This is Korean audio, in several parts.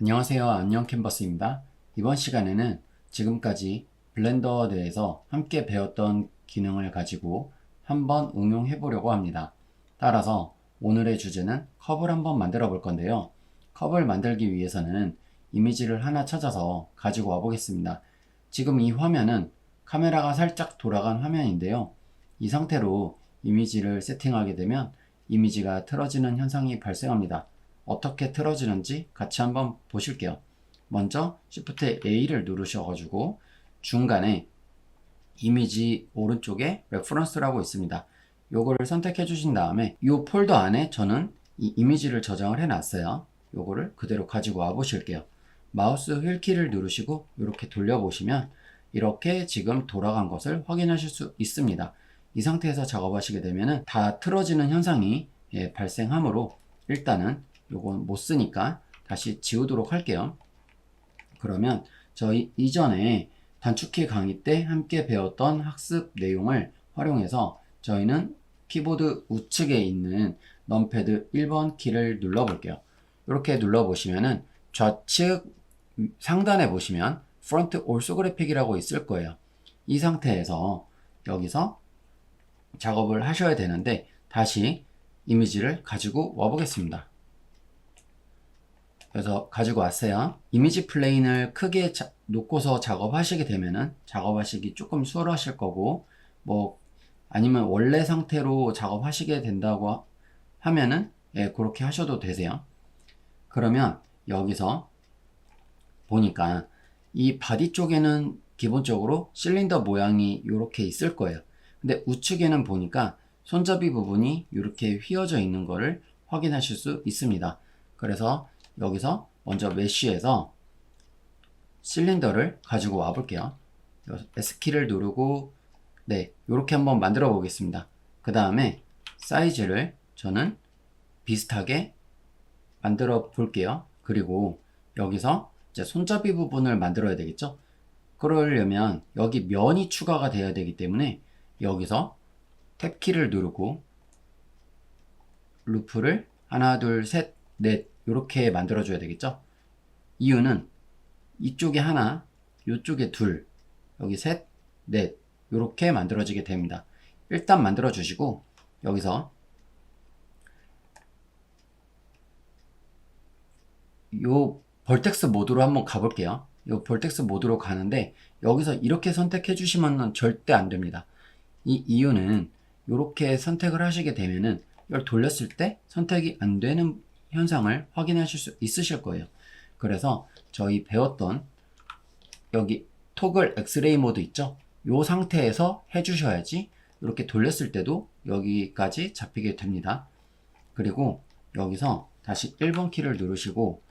안녕하세요. 안녕 캔버스입니다. 이번 시간에는 지금까지 블렌더에 대해서 함께 배웠던 기능을 가지고 한번 응용해 보려고 합니다. 따라서 오늘의 주제는 컵을 한번 만들어 볼 건데요. 컵을 만들기 위해서는 이미지를 하나 찾아서 가지고 와 보겠습니다. 지금 이 화면은 카메라가 살짝 돌아간 화면인데요. 이 상태로 이미지를 세팅하게 되면 이미지가 틀어지는 현상이 발생합니다. 어떻게 틀어지는지 같이 한번 보실게요. 먼저 Shift A를 누르셔가지고 중간에 이미지 오른쪽에 레퍼런스라고 있습니다. 요거를 선택해 주신 다음에 이 폴더 안에 저는 이 이미지를 저장을 해 놨어요. 요거를 그대로 가지고 와 보실게요. 마우스 휠키를 누르시고 이렇게 돌려 보시면 이렇게 지금 돌아간 것을 확인하실 수 있습니다. 이 상태에서 작업하시게 되면은 다 틀어지는 현상이 발생하므로 일단은 요건 못 쓰니까 다시 지우도록 할게요. 그러면 저희 이전에 단축키 강의 때 함께 배웠던 학습 내용을 활용해서 저희는 키보드 우측에 있는 넘패드 1번 키를 눌러 볼게요. 이렇게 눌러 보시면은 좌측 상단에 보시면 프론트 올소그래픽이라고 있을 거예요. 이 상태에서 여기서 작업을 하셔야 되는데 다시 이미지를 가지고 와 보겠습니다. 그래서 가지고 왔어요. 이미지 플레인을 크게 놓고서 작업하시게 되면은 작업하시기 조금 수월하실 거고, 뭐 아니면 원래 상태로 작업하시게 된다고 하면은 그렇게 하셔도 되세요. 그러면 여기서 보니까 이 바디 쪽에는 기본적으로 실린더 모양이 이렇게 있을 거예요. 근데 우측에는 보니까 손잡이 부분이 이렇게 휘어져 있는 거를 확인하실 수 있습니다. 그래서 여기서 먼저 메쉬에서 실린더를 가지고 와 볼게요. S키를 누르고 네, 이렇게 한번 만들어 보겠습니다. 그 다음에 사이즈를 저는 비슷하게 만들어 볼게요. 그리고 여기서 이제 손잡이 부분을 만들어야 되겠죠. 그러려면 여기 면이 추가가 돼야 되기 때문에 여기서 탭키를 누르고 루프를 하나, 둘, 셋, 넷 이렇게 만들어 줘야 되겠죠. 이유는 이쪽에 하나, 이쪽에 둘, 여기 셋, 넷 이렇게 만들어지게 됩니다. 일단 만들어 주시고 여기서 요 벌텍스 모드로 한번 가볼게요. 요 벌텍스 모드로 가는데 여기서 이렇게 선택해 주시면 절대 안 됩니다. 이 이유는 이렇게 선택을 하시게 되면은 이걸 돌렸을 때 선택이 안 되는 현상을 확인하실 수 있으실 거예요. 그래서 저희 배웠던 여기 토글 엑스레이 모드 있죠? 이 상태에서 해주셔야지 이렇게 돌렸을 때도 여기까지 잡히게 됩니다. 그리고 여기서 다시 1번 키를 누르시고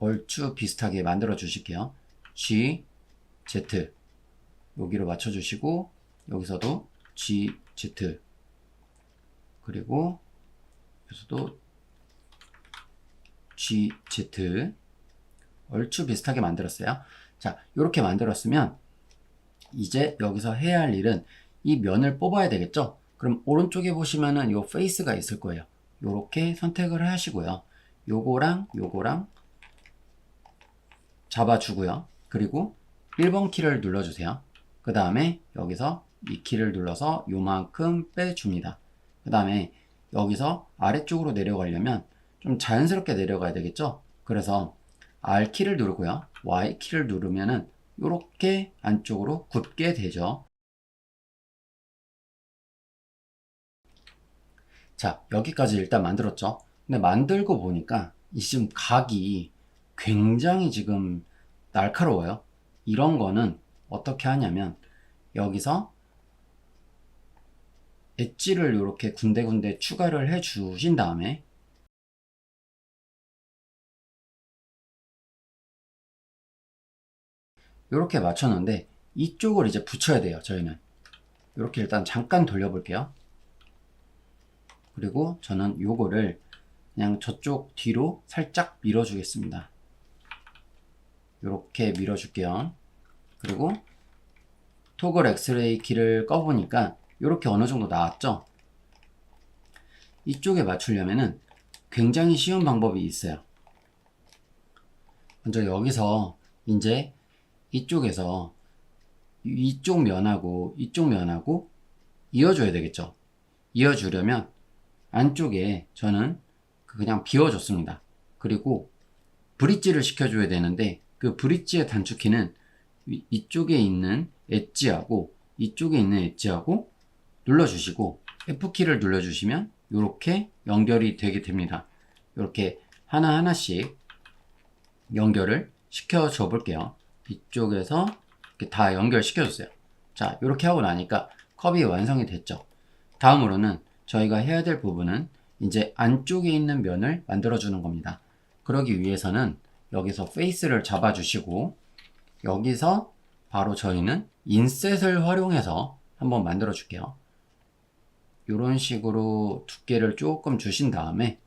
얼추 비슷하게 만들어 주실게요. G, Z 여기로 맞춰 주시고 여기서도 G, Z 그리고 여기서도 G, Z 얼추 비슷하게 만들었어요. 자, 이렇게 만들었으면 이제 여기서 해야 할 일은 이 면을 뽑아야 되겠죠? 그럼 오른쪽에 보시면은 요 페이스가 있을 거예요. 요렇게 선택을 하시고요. 요거랑 요거랑 잡아주고요. 그리고 1번 키를 눌러주세요. 그 다음에 여기서 이 키를 눌러서 요만큼 빼줍니다. 그 다음에 여기서 아래쪽으로 내려가려면 좀 자연스럽게 내려가야 되겠죠? 그래서 R 키를 누르고요. Y 키를 누르면은 이렇게 안쪽으로 굳게 되죠. 자, 여기까지 일단 만들었죠. 근데 만들고 보니까 이 지금 각이 굉장히 지금 날카로워요. 이런 거는 어떻게 하냐면 여기서 엣지를 이렇게 군데군데 추가를 해 주신 다음에 이렇게 맞췄는데 이쪽을 이제 붙여야 돼요. 저희는 이렇게 일단 잠깐 돌려볼게요. 그리고 저는 요거를 그냥 저쪽 뒤로 살짝 밀어주겠습니다. 이렇게 밀어줄게요. 그리고 토글 엑스레이 키를 꺼보니까 이렇게 어느 정도 나왔죠? 이쪽에 맞추려면은 굉장히 쉬운 방법이 있어요. 먼저 여기서 이제 이쪽에서 이쪽 면하고 이쪽 면하고 이어줘야 되겠죠. 이어주려면 안쪽에 저는 그냥 비워줬습니다. 그리고 브릿지를 시켜줘야 되는데 그 브릿지의 단축키는 이쪽에 있는 엣지하고 이쪽에 있는 엣지하고 눌러주시고 F키를 눌러주시면 이렇게 연결이 되게 됩니다. 이렇게 하나하나씩 연결을 시켜줘 볼게요. 이쪽에서 이렇게 다 연결시켜줬어요. 자, 이렇게 하고 나니까 컵이 완성이 됐죠. 다음으로는 저희가 해야 될 부분은 이제 안쪽에 있는 면을 만들어주는 겁니다. 그러기 위해서는 여기서 페이스를 잡아주시고 여기서 바로 저희는 인셋을 활용해서 한번 만들어 줄게요. 이런 식으로 두께를 조금 주신 다음에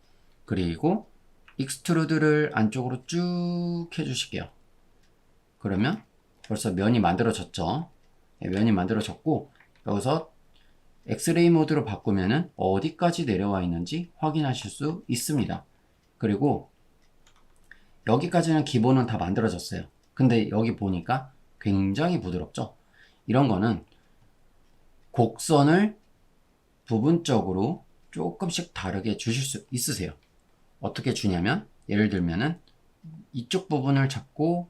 그리고 익스트루드를 안쪽으로 쭉 해주실게요. 그러면 벌써 면이 만들어졌죠. 네, 면이 만들어졌고 여기서 엑스레이 모드로 바꾸면은 어디까지 내려와 있는지 확인하실 수 있습니다. 그리고 여기까지는 기본은 다 만들어졌어요. 근데 여기 보니까 굉장히 부드럽죠. 이런 거는 곡선을 부분적으로 조금씩 다르게 주실 수 있으세요. 어떻게 주냐면 예를 들면은 이쪽 부분을 잡고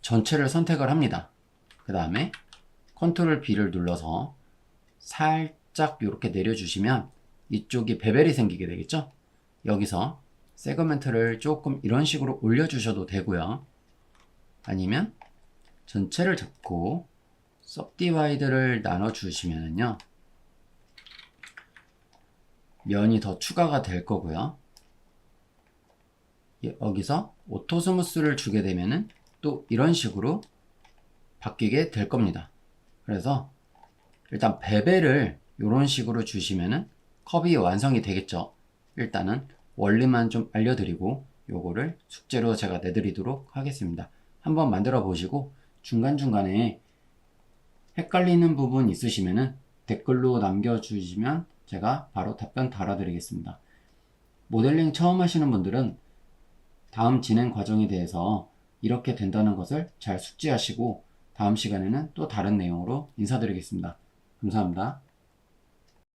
전체를 선택을 합니다. 그 다음에 컨트롤 B를 눌러서 살짝 이렇게 내려주시면 이쪽이 베벨이 생기게 되겠죠. 여기서 세그멘트를 조금 이런 식으로 올려주셔도 되고요. 아니면 전체를 잡고 सब디바이드를 나눠주시면요 면이 더 추가가 될 거고요. 여기서 오토 스무스를 주게 되면은 또 이런 식으로 바뀌게 될 겁니다. 그래서 일단 베벨을 이런 식으로 주시면은 컵이 완성이 되겠죠. 일단은 원리만 좀 알려드리고 요거를 숙제로 제가 내드리도록 하겠습니다. 한번 만들어 보시고 중간중간에 헷갈리는 부분 있으시면은 댓글로 남겨주시면 제가 바로 답변 달아드리겠습니다. 모델링 처음 하시는 분들은 다음 진행 과정에 대해서 이렇게 된다는 것을 잘 숙지하시고 다음 시간에는 또 다른 내용으로 인사드리겠습니다. 감사합니다.